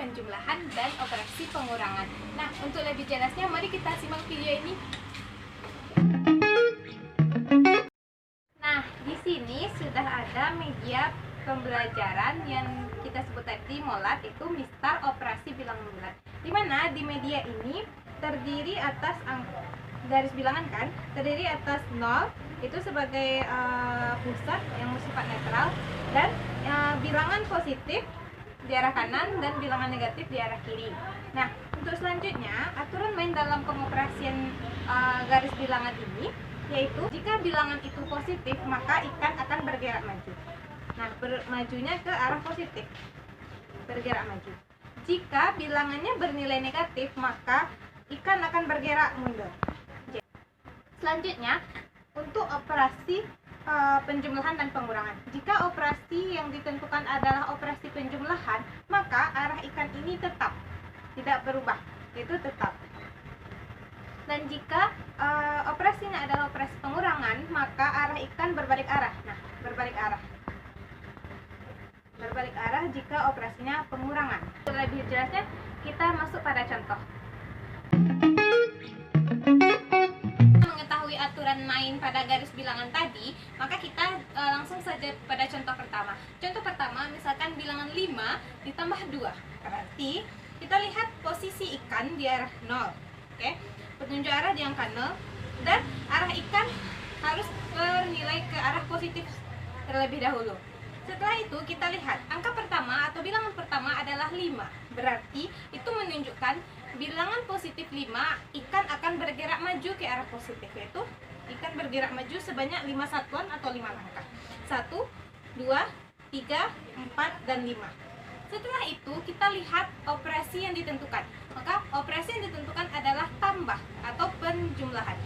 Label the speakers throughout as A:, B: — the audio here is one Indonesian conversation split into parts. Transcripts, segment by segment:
A: penjumlahan dan operasi pengurangan. Nah, untuk lebih jelasnya mari kita simak video ini. Nah, di sini sudah ada media pembelajaran yang kita sebut tadi molat, itu mistar operasi bilangan bulat. Di mana di media ini terdiri atas garis bilangan kan, terdiri atas 0 itu sebagai pusat yang bersifat netral, dan bilangan positif di arah kanan dan bilangan negatif di arah kiri. Nah, untuk selanjutnya aturan main dalam pengoperasian garis bilangan ini yaitu jika bilangan itu positif maka ikan akan bergerak maju. Nah, majunya ke arah positif, bergerak maju. Jika bilangannya bernilai negatif maka ikan akan bergerak mundur. Selanjutnya untuk operasi penjumlahan dan pengurangan. Jika operasi yang ditentukan adalah operasi penjumlahan, maka arah ikan ini tetap tidak berubah, itu tetap. Dan jika operasinya adalah operasi pengurangan, maka arah ikan berbalik arah. Nah, berbalik arah jika operasinya pengurangan. Lebih jelasnya kita masuk pada contoh. Aturan main pada garis bilangan tadi, maka kita langsung saja pada contoh pertama. Contoh pertama, misalkan bilangan 5 ditambah 2, berarti kita lihat posisi ikan di arah 0. Oke, petunjuk arah di angka 0, dan arah ikan harus bernilai ke arah positif terlebih dahulu. Setelah itu kita lihat angka pertama atau bilangan pertama adalah 5, berarti itu menunjukkan bilangan positif 5, ikan akan bergerak maju ke arah positif, yaitu ikan bergerak maju sebanyak 5 satuan atau 5 langkah. 1, 2, 3, 4, dan 5. Setelah itu kita lihat operasi yang ditentukan. Maka operasi yang ditentukan adalah tambah atau penjumlahan.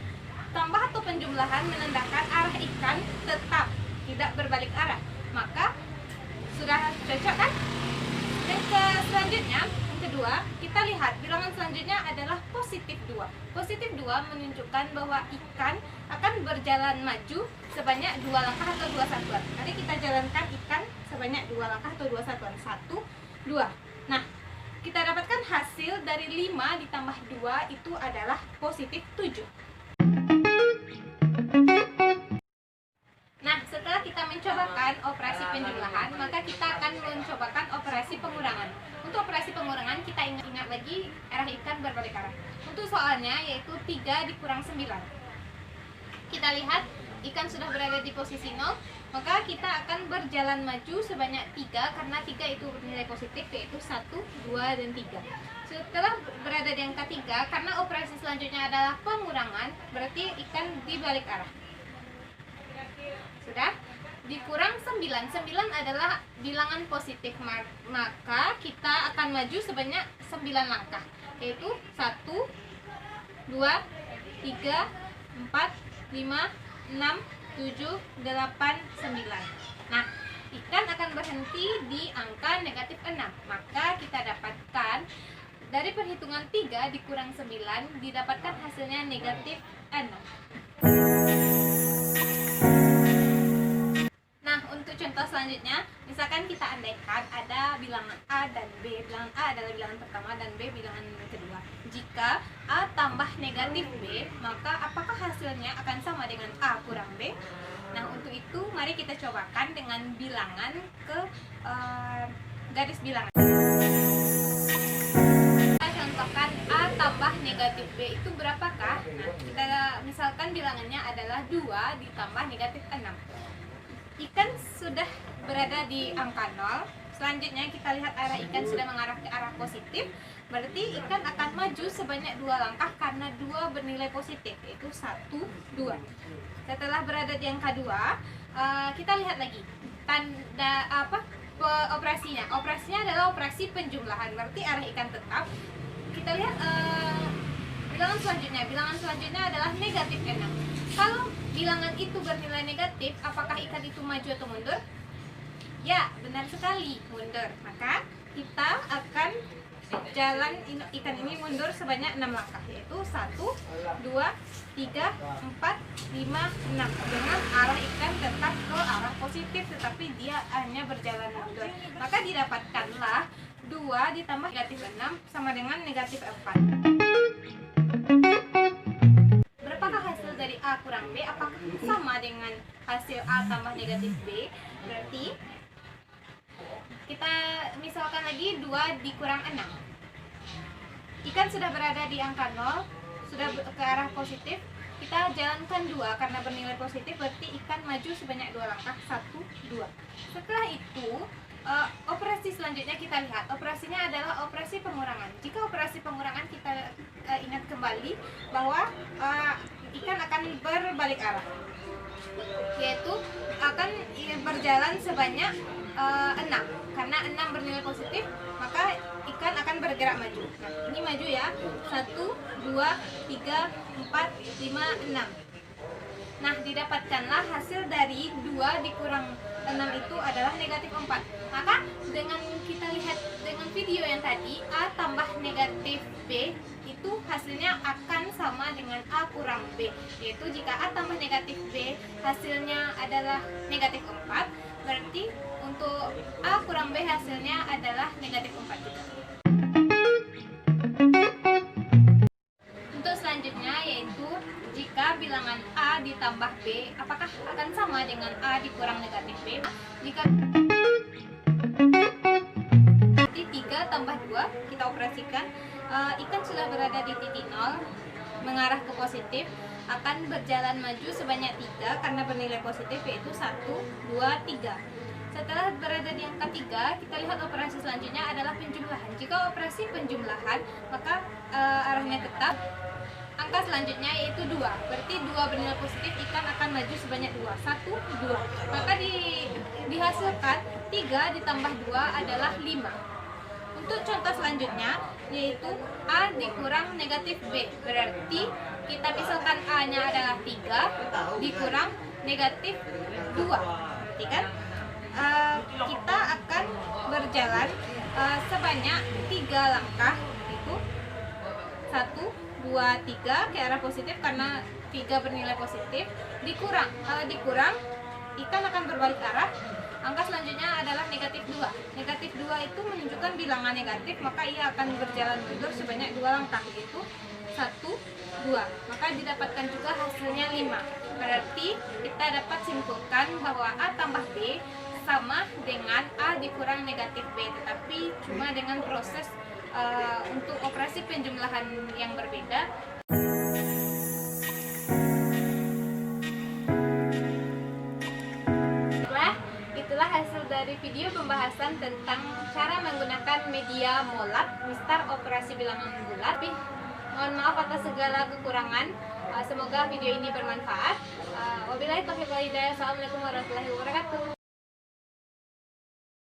A: Tambah atau penjumlahan menandakan arah ikan tetap tidak berbalik arah. Maka sudah cocok kan? Dan selanjutnya kedua, kita lihat bilangan selanjutnya adalah positif 2. Positif 2 menunjukkan bahwa ikan akan berjalan maju sebanyak 2 langkah atau 2 satuan. Mari kita jalankan ikan sebanyak 2 langkah atau 2 satuan. 1, 2. Nah, kita dapatkan hasil dari 5 ditambah 2 itu adalah positif 7. Nah, setelah kita mencobakan operasi penjumlahan, maka kita akan mencobakan operasi pengurangan. Untuk operasi pengurangan, kita ingat lagi arah ikan berbalik arah. Untuk soalnya yaitu 3 dikurang 9. Kita lihat ikan sudah berada di posisi 0, maka kita akan berjalan maju sebanyak 3 karena 3 itu bernilai positif, yaitu 1, 2, dan 3. Setelah berada di angka 3, karena operasi selanjutnya adalah pengurangan, berarti ikan dibalik arah. Sudah? Dikurang 9. 9 adalah bilangan positif, maka kita akan maju sebanyak 9 langkah, yaitu 1, 2, 3, 4, 5, 6, 7, 8, 9. Nah, ikan akan berhenti di angka negatif 6. Maka kita dapatkan dari perhitungan 3 dikurang 9 didapatkan hasilnya negatif 6. Contoh selanjutnya, misalkan kita andaikan ada bilangan A dan B. Bilangan A adalah bilangan pertama dan B bilangan kedua. Jika A tambah negatif B, maka apakah hasilnya akan sama dengan A kurang B? Nah, untuk itu mari kita cobakan dengan bilangan ke garis bilangan. Kita contohkan A tambah negatif B itu berapakah? Nah, kita misalkan bilangannya adalah 2 ditambah negatif 6. Ikan sudah berada di angka 0. Selanjutnya kita lihat arah ikan sudah mengarah ke arah positif. Berarti ikan akan maju sebanyak 2 langkah karena 2 bernilai positif, yaitu 1, 2. Setelah berada di angka 2, kita lihat lagi tanda operasinya. Operasinya adalah operasi penjumlahan, berarti arah ikan tetap. Kita lihat bilangan selanjutnya. Bilangan selanjutnya adalah negatif 6. Kalau bilangan itu bernilai negatif, apakah ikan itu maju atau mundur? Ya, benar sekali, mundur. Maka kita akan jalan ikan ini mundur sebanyak 6 langkah, yaitu 1, 2, 3, 4, 5, 6. Dengan arah ikan tetap ke arah positif, tetapi dia hanya berjalan mundur. Maka didapatkanlah 2 ditambah negatif 6 sama dengan negatif 4. Berapakah hasil dari A kurang B? Apakah sama dengan hasil A tambah negatif B? Berarti kita misalkan lagi 2 dikurang 6. Ikan sudah berada di angka 0, sudah ke arah positif. Kita jalankan 2 karena bernilai positif, berarti ikan maju sebanyak 2 langkah, 1, 2. Setelah itu operasi selanjutnya kita lihat. Operasinya adalah operasi pengurangan. Jika operasi pengurangan kita ingat kembali bahwa ikan akan berbalik arah, yaitu akan berjalan sebanyak 6. Karena 6 bernilai positif, maka ikan akan bergerak maju. Nah, ini maju ya. 1, 2, 3, 4, 5, 6. Nah, didapatkanlah hasil dari 2 dikurang 6 itu adalah negatif 4. Maka dengan kita lihat dengan video yang tadi, A tambah negatif B itu hasilnya akan sama dengan A kurang B. Yaitu jika A tambah negatif B hasilnya adalah negatif 4, berarti untuk A kurang B hasilnya adalah negatif 4 juga. Untuk selanjutnya yaitu jika bilangan A ditambah B, apakah akan sama dengan A dikurang negatif B? Jika berarti 3 tambah 2 kita operasikan, ikan sudah berada di titik 0 mengarah ke positif, akan berjalan maju sebanyak 3 karena bernilai positif, yaitu 1, 2, 3. Setelah berada di angka 3, kita lihat operasi selanjutnya adalah penjumlahan. Jika operasi penjumlahan, maka arahnya tetap. Angka selanjutnya yaitu 2. Berarti 2 bernilai positif, ikan akan maju sebanyak 2. 1, 2. Maka dihasilkan 3 ditambah 2 adalah 5. Untuk contoh selanjutnya yaitu A dikurang negatif B. Berarti kita misalkan A-nya adalah 3 dikurang negatif 2. Berarti kan kita akan berjalan sebanyak 3 langkah, itu 1, 2, 3 ke arah positif karena 3 bernilai positif, dikurang ikan akan berbalik arah. Angka selanjutnya adalah negatif 2. Negatif 2 itu menunjukkan bilangan negatif, maka ia akan berjalan mundur sebanyak 2 langkah, yaitu 1, 2. Maka didapatkan juga hasilnya 5. Berarti kita dapat simpulkan bahwa A tambah B sama dengan A dikurang negatif B, tetapi cuma dengan proses untuk operasi penjumlahan yang berbeda. Itulah hasil dari video pembahasan tentang cara menggunakan media molat mistar operasi bilangan bulat. Mohon maaf atas segala kekurangan. Semoga video ini bermanfaat. Wabillahi taufiq wal hidayah. Assalamualaikum warahmatullahi wabarakatuh.